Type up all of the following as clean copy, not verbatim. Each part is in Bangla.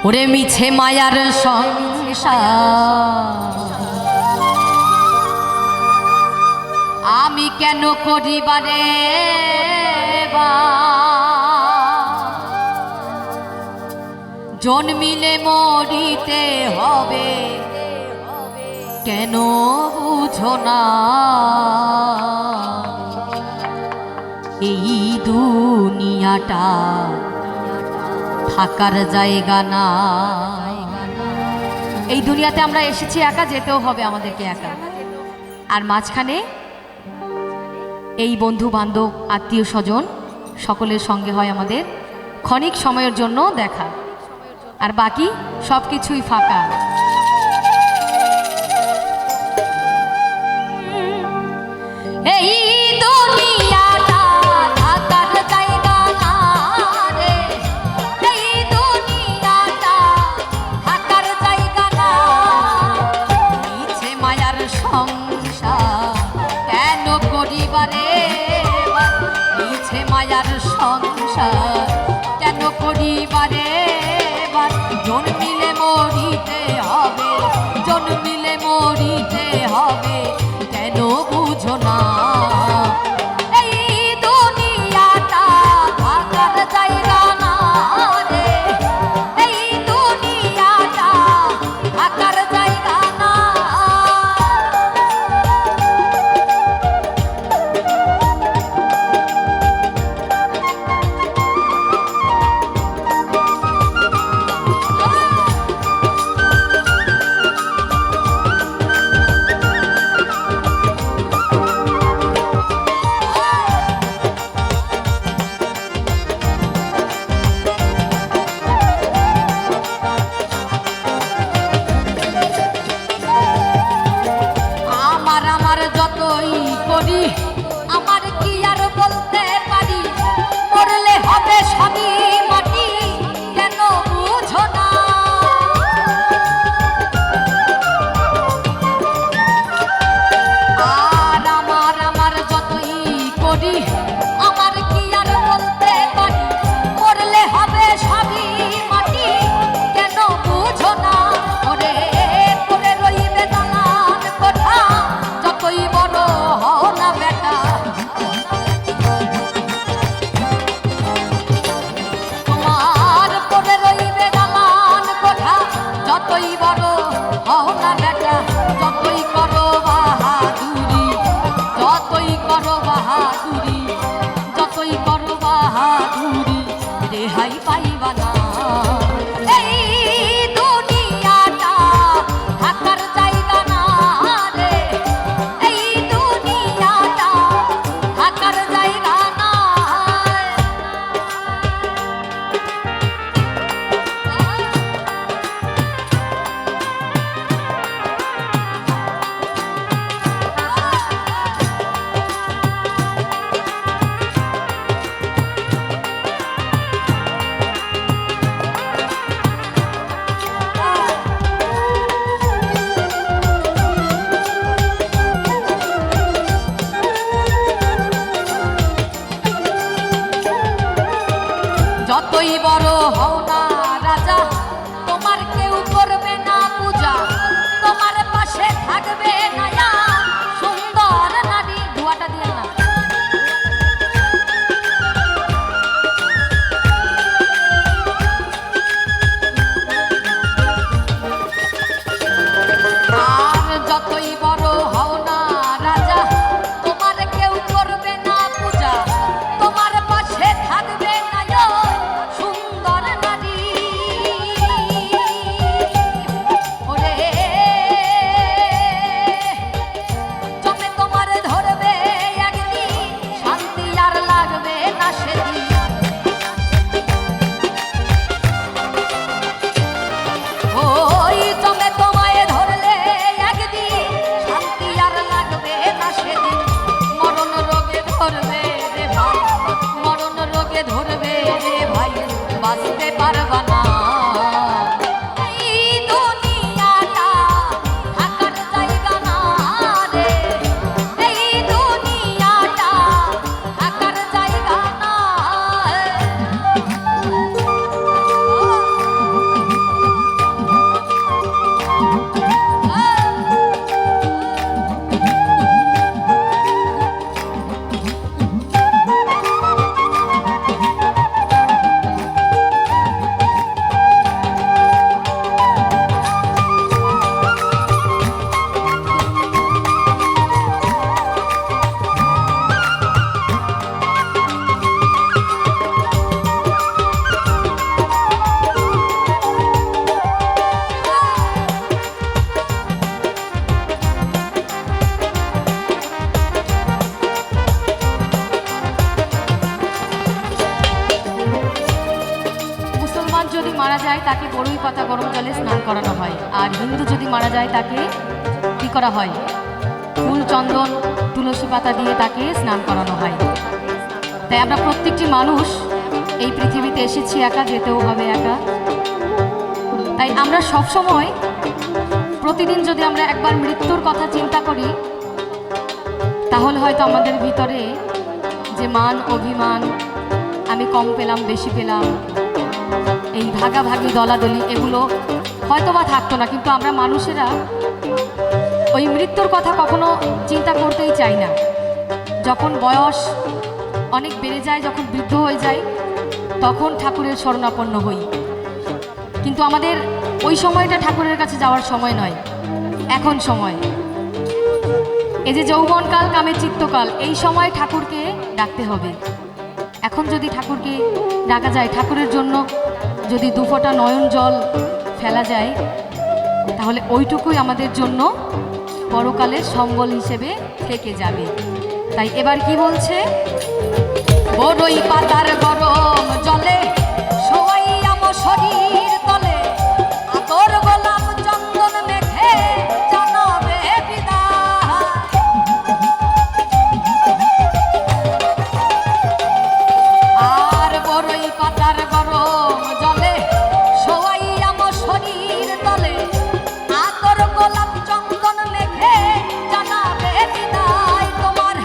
ওরে মিছে মায়ার সংসার আমি কেন করিবারে জন্মিলে মরিতে হবে কেন বুঝো না এই দুনিয়াটা থাকার জায়গা না। এই দুনিয়াতে আমরা এসেছি একা, যেতেও হবে আমাদেরকে একা। আর মাঝখানে এই বন্ধু বান্ধব আত্মীয় স্বজন সকলের সঙ্গে হয় আমাদের ক্ষণিক সময়ের জন্য দেখা, আর বাকি সব কিছুই ফাঁকা। এই দুনিয়াটা থাকার জায়গা না রে, এই দুনিয়াটা থাকার জায়গা না। মিছে মায়ার সংসার কেন করিবারে, মিছে মায়ার সংসার কেন করিবারে। জন্মিলে মরিতে হবে, জন্মিলে মরিতে হবে কেন বুঝো না এই দুনিয়াটা থাকার জায়গা না রে, এই দুনিয়াটা থাকার জায়গা না। যতই করি আমার কি আর বলতে পারি, মরলে হবে সবই মাটি কেন বুঝো না। আর আমার যতই করি আমার কি আর বলতে পারি, মরলে হবে সবই মাটি কেন বুঝো না। ওরে করে রইবে দালান কোঠা, যতই বড় হও না বেটা যায় তাকে বড়ই পাতা গরম জলে স্নান করানো হয়, আর হিন্দু যদি মারা যায় তাকে কী করা হয়? ফুল, চন্দন, তুলসী পাতা দিয়ে তাকে স্নান করানো হয়। তাই আমরা প্রত্যেকটি মানুষ এই পৃথিবীতে এসেছি একা, যেতেও হবে একা। তাই আমরা সবসময় প্রতিদিন যদি আমরা একবার মৃত্যুর কথা চিন্তা করি, তাহলে হয়তো আমাদের ভিতরে যে মান অভিমান, আমি কম পেলাম বেশি পেলাম, এই ভাগাভাগি দলাদলি, এগুলো হয়তো বা থাকতো না। কিন্তু আমরা মানুষেরা ওই মৃত্যুর কথা কখনো চিন্তা করতেই চাই না। যখন বয়স অনেক বেড়ে যায়, যখন বৃদ্ধ হয়ে যায়, তখন ঠাকুরের শরণাপন্ন হই। কিন্তু আমাদের ওই সময়টা ঠাকুরের কাছে যাওয়ার সময় নয়, এখন সময়। এই যে যৌবনকাল কামের চিত্তকাল, এই সময় ঠাকুরকে ডাকতে হবে। এখন যদি ঠাকুরকে ডাকা যায়, ঠাকুরের জন্য যদি দুফোঁটা নয়ন জল ফেলা যায়, তাহলে ওইটুকুই আমাদের জন্য পরকালের সম্বল হিসেবে থেকে যাবে। তাই এবার কি বলছে? বড়ই পাতার গরম জলে শোয়াইয়া শরীর তলে, আতর গোলাপ চন্দন মেখে জানাবে বিদায়। আর বড়ই পাতার গরম জলে শোয়াইয়া শরীর তলে, আতর গোলাপ চন্দন মেখে জানাবে বিদায়। তোমার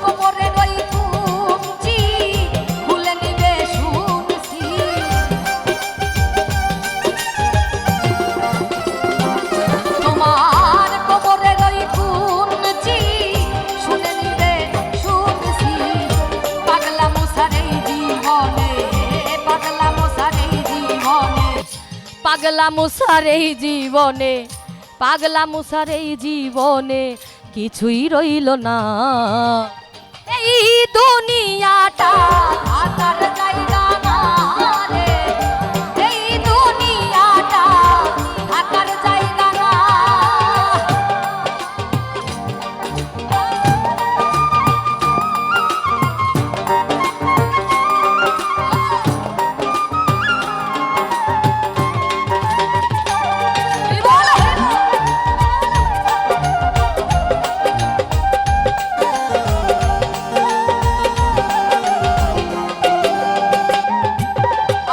কোমরের ওই কুঞ্চি খুলে নিবে শুনছি, তোমার কোমরের ওই কুঞ্চি শুনে নিবে শুনছি। পাগলা মুসার এই জীবনে, পাগলা মুসার এই জীবনে, পাগলা মুসার এই জীবনে, পাগলা মুসার এই জীবনে কিছুই রইল না। এই দুনিয়াটা থাকার জায়গা না রে, এই দুনিয়াটা থাকার জায়গা না।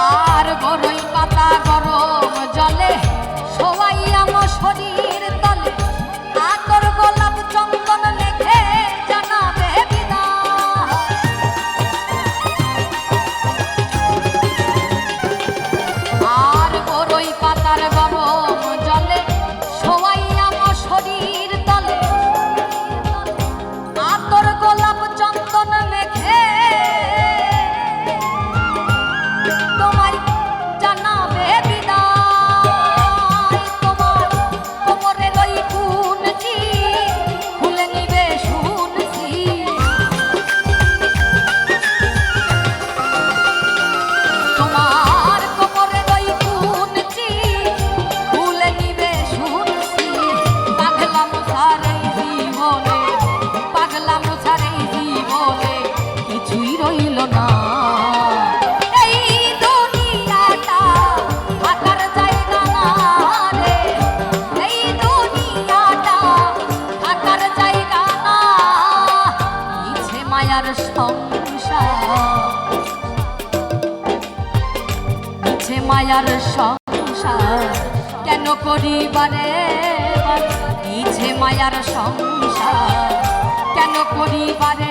আর বড়ই পাতা গরম জলে শোয়াইয়া শরীর তলে, আতর গোলাপ চন্দন মেখে জানাবে বিদায়। আর বড়ই পাতার গরম জলে শোয়াইয়া শরীর তলে, আতর গোলাপ চন্দন মেখে তোমায় জানাবে বিদায়। তোমার কোমরের ওই কুঞ্চি খুলে নিবে শুনছি, তোমার কোমরের ওই কুঞ্চি খুলে নিবে শুনছি। পাগলা মুসার এই জীবনে, পাগলা মুসার এই জীবনে কিছুই রইল না। এই দুনিয়াটা থাকার জায়গা না রে, এই দুনিয়াটা থাকার জায়গা না। মিছে মায়ার সংসার, মিছে মায়ার সংসার কেন করিবারে, মিছে মায়ার সংসার কেন করিবারে